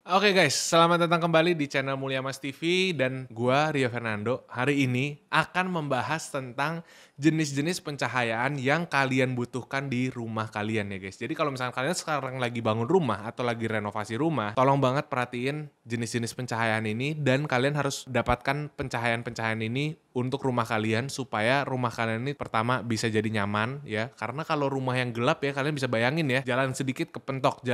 Oke guys, selamat datang kembali di channel Mulia Mas TV dan gua Rio Fernando. Hari ini akan membahas tentang jenis-jenis pencahayaan yang kalian butuhkan di rumah kalian ya guys. Jadi kalau misalnya kalian sekarang lagi bangun rumah atau lagi renovasi rumah, tolong banget perhatiin jenis-jenis pencahayaan ini dan kalian harus dapatkan pencahayaan-pencahayaan ini untuk rumah kalian supaya rumah kalian ini pertama bisa jadi nyaman ya. Karena kalau rumah yang gelap ya kalian bisa bayangin ya, jalan sedikit kepentok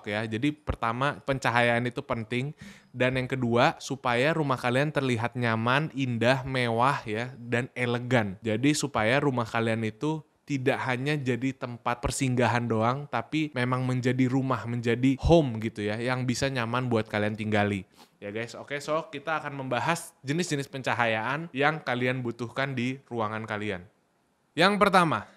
ya. Jadi pertama pencahayaan itu penting dan yang kedua supaya rumah kalian terlihat nyaman, indah, mewah ya dan elegan. Jadi supaya rumah kalian itu tidak hanya jadi tempat persinggahan doang, tapi memang menjadi rumah, menjadi home gitu ya, yang bisa nyaman buat kalian tinggali. Ya guys, oke, so kita akan membahas jenis-jenis pencahayaan yang kalian butuhkan di ruangan kalian. Yang pertama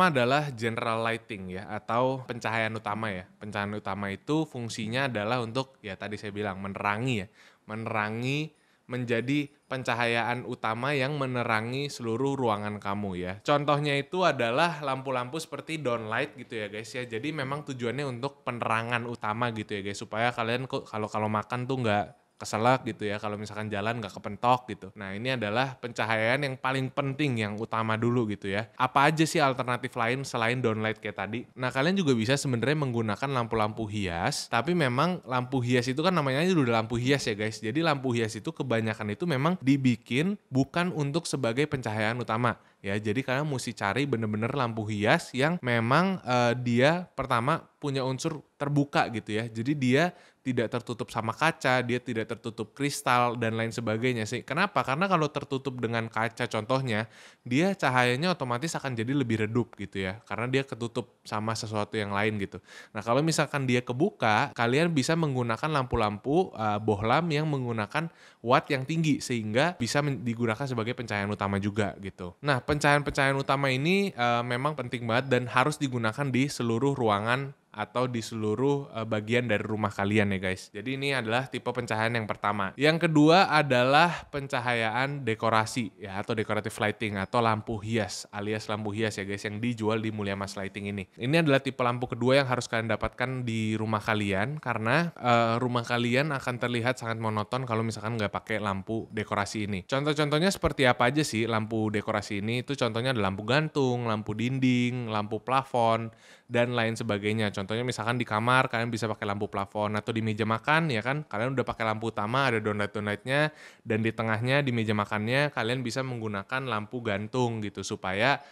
adalah general lighting ya, atau pencahayaan utama ya. Pencahayaan utama itu fungsinya adalah untuk, ya tadi saya bilang, menerangi ya. Menerangi menjadi pencahayaan utama yang menerangi seluruh ruangan kamu ya. Contohnya itu adalah lampu-lampu seperti downlight gitu ya guys ya. Jadi memang tujuannya untuk penerangan utama gitu ya guys. Supaya kalian kalau makan tuh nggak keselak gitu ya, kalau misalkan jalan nggak kepentok gitu. Nah ini adalah pencahayaan yang paling penting, yang utama dulu gitu ya. Apa aja sih alternatif lain selain downlight kayak tadi? Nah kalian juga bisa sebenarnya menggunakan lampu-lampu hias, tapi memang lampu hias itu kan namanya udah lampu hias ya guys. Jadi lampu hias itu kebanyakan itu memang dibikin bukan untuk sebagai pencahayaan utama. Ya, jadi kalian mesti cari bener-bener lampu hias yang memang dia pertama punya unsur terbuka gitu ya. Jadi dia tidak tertutup sama kaca, dia tidak tertutup kristal dan lain sebagainya sih. Kenapa? Karena kalau tertutup dengan kaca contohnya, dia cahayanya otomatis akan jadi lebih redup gitu ya. Karena dia ketutup sama sesuatu yang lain gitu. Nah, kalau misalkan dia kebuka, kalian bisa menggunakan lampu-lampu bohlam yang menggunakan watt yang tinggi sehingga bisa digunakan sebagai pencahayaan utama juga gitu. Nah, pencahayaan-pencahayaan utama ini memang penting banget dan harus digunakan di seluruh ruangan atau di seluruh bagian dari rumah kalian ya guys. Jadi ini adalah tipe pencahayaan yang pertama. Yang kedua adalah pencahayaan dekorasi ya, atau decorative lighting atau lampu hias alias lampu hias ya guys, yang dijual di Mulia Mas Lighting ini. Ini adalah tipe lampu kedua yang harus kalian dapatkan di rumah kalian karena rumah kalian akan terlihat sangat monoton kalau misalkan nggak pakai lampu dekorasi ini. Contoh-contohnya seperti apa aja sih lampu dekorasi ini? Itu contohnya ada lampu gantung, lampu dinding, lampu plafon, dan lain sebagainya. Contohnya misalkan di kamar kalian bisa pakai lampu plafon, atau di meja makan ya kan kalian udah pakai lampu utama ada downlight-downlightnya, dan di tengahnya di meja makannya kalian bisa menggunakan lampu gantung gitu supaya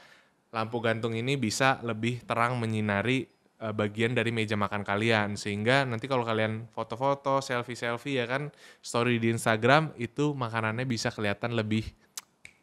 lampu gantung ini bisa lebih terang menyinari bagian dari meja makan kalian, sehingga nanti kalau kalian foto-foto, selfie-selfie ya kan, story di Instagram itu makanannya bisa kelihatan lebih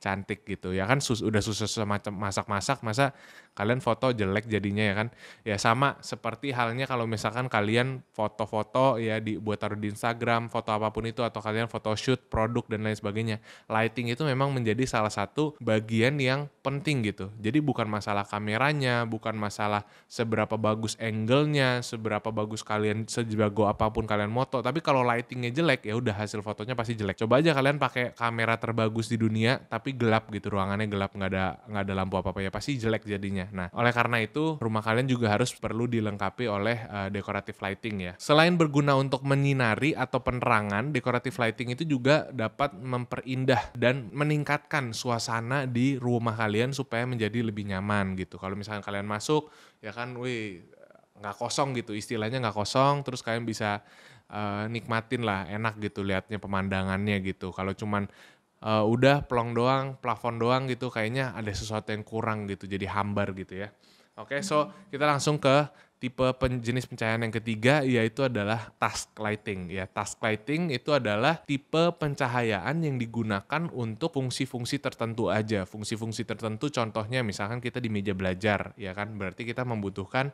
cantik gitu ya kan. Udah susah macam masak-masak, masa kalian foto jelek jadinya ya kan. Ya sama seperti halnya kalau misalkan kalian foto-foto ya buat taruh di Instagram, foto apapun itu, atau kalian photoshoot produk dan lain sebagainya. Lighting itu memang menjadi salah satu bagian yang penting gitu. Jadi bukan masalah kameranya, bukan masalah seberapa bagus angle-nya, seberapa bagus kalian, sejago apapun kalian moto, tapi kalau lightingnya jelek ya udah hasil fotonya pasti jelek. Coba aja kalian pakai kamera terbagus di dunia tapi gelap gitu, ruangannya gelap, nggak ada lampu apa-apa, ya pasti jelek jadinya. Nah, oleh karena itu rumah kalian juga harus perlu dilengkapi oleh decorative lighting ya. Selain berguna untuk menyinari atau penerangan, decorative lighting itu juga dapat memperindah dan meningkatkan suasana di rumah kalian supaya menjadi lebih nyaman gitu. Kalau misalkan kalian masuk ya kan, wih, nggak kosong gitu, istilahnya nggak kosong, terus kalian bisa nikmatin lah, enak gitu liatnya, pemandangannya gitu. Kalau cuman udah plong doang, plafon doang gitu, kayaknya ada sesuatu yang kurang gitu, jadi hambar gitu ya. Oke, so kita langsung ke tipe jenis pencahayaan yang ketiga, yaitu adalah task lighting ya. Task lighting itu adalah tipe pencahayaan yang digunakan untuk fungsi-fungsi tertentu aja. Fungsi-fungsi tertentu contohnya misalkan kita di meja belajar ya kan, berarti kita membutuhkan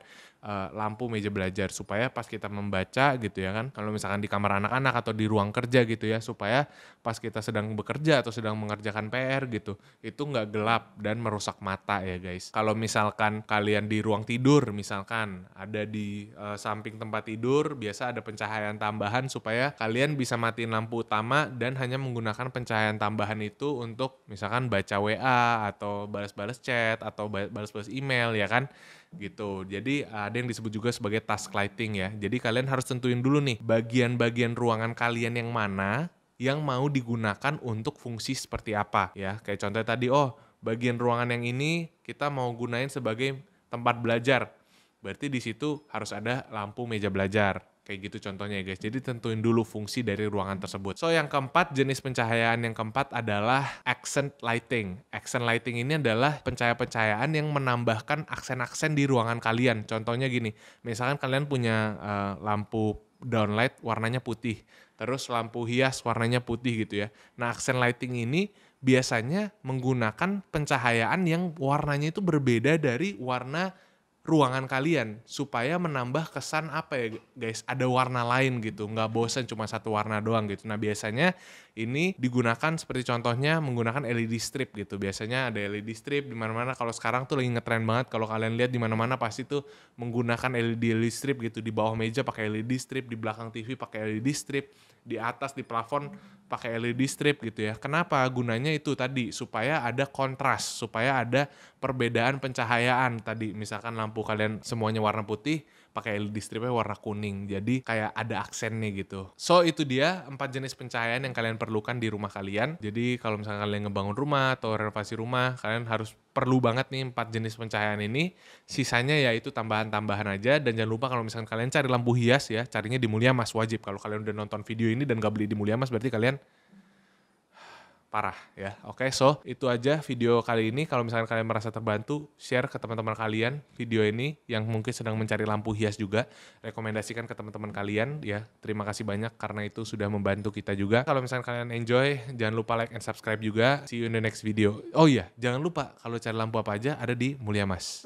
lampu meja belajar supaya pas kita membaca gitu ya kan. Kalau misalkan di kamar anak-anak atau di ruang kerja gitu ya, supaya pas kita sedang bekerja atau sedang mengerjakan PR gitu, itu nggak gelap dan merusak mata ya guys. Kalau misalkan kalian di ruang tidur misalkan, ada di samping tempat tidur, biasa ada pencahayaan tambahan supaya kalian bisa matiin lampu utama dan hanya menggunakan pencahayaan tambahan itu untuk misalkan baca WA atau balas-balas chat atau balas-balas email ya kan gitu. Jadi ada yang disebut juga sebagai task lighting ya. Jadi kalian harus tentuin dulu nih bagian-bagian ruangan kalian yang mana yang mau digunakan untuk fungsi seperti apa ya. Kayak contohnya tadi, oh bagian ruangan yang ini kita mau gunain sebagai tempat belajar. Berarti di situ harus ada lampu meja belajar. Kayak gitu contohnya ya guys. Jadi tentuin dulu fungsi dari ruangan tersebut. So yang keempat, jenis pencahayaan yang keempat adalah accent lighting. Accent lighting ini adalah pencahayaan yang menambahkan aksen-aksen di ruangan kalian. Contohnya gini, misalkan kalian punya lampu downlight warnanya putih. Terus lampu hias warnanya putih gitu ya. Nah accent lighting ini biasanya menggunakan pencahayaan yang warnanya itu berbeda dari warna ruangan kalian supaya menambah kesan apa ya guys, ada warna lain gitu, nggak bosan cuma satu warna doang gitu. Nah biasanya ini digunakan seperti contohnya menggunakan LED strip gitu. Biasanya ada LED strip di mana-mana. Kalau sekarang tuh lagi ngetren banget, kalau kalian lihat di mana-mana pasti tuh menggunakan LED strip gitu, di bawah meja pakai LED strip, di belakang TV pakai LED strip, di atas di plafon pakai LED strip gitu ya. Kenapa? Gunanya itu tadi supaya ada kontras, supaya ada perbedaan pencahayaan. Tadi misalkan lampu kalian semuanya warna putih, pakai LED stripnya warna kuning. Jadi kayak ada aksennya gitu. So itu dia 4 jenis pencahayaan yang kalian perlukan di rumah kalian. Jadi kalau misalkan kalian ngebangun rumah atau renovasi rumah, kalian harus perlu banget nih 4 jenis pencahayaan ini. Sisanya ya itu tambahan-tambahan aja. Dan jangan lupa kalau misalkan kalian cari lampu hias ya, carinya di Mulia Mas wajib. Kalau kalian udah nonton video ini dan gak beli di Mulia Mas, berarti kalian parah ya. Oke, so itu aja video kali ini. Kalau misalkan kalian merasa terbantu, share ke teman-teman kalian video ini yang mungkin sedang mencari lampu hias juga. Rekomendasikan ke teman-teman kalian ya. Terima kasih banyak karena itu sudah membantu kita juga. Kalau misalkan kalian enjoy, jangan lupa like and subscribe juga. See you in the next video. Oh iya, jangan lupa kalau cari lampu apa aja ada di Mulia Mas.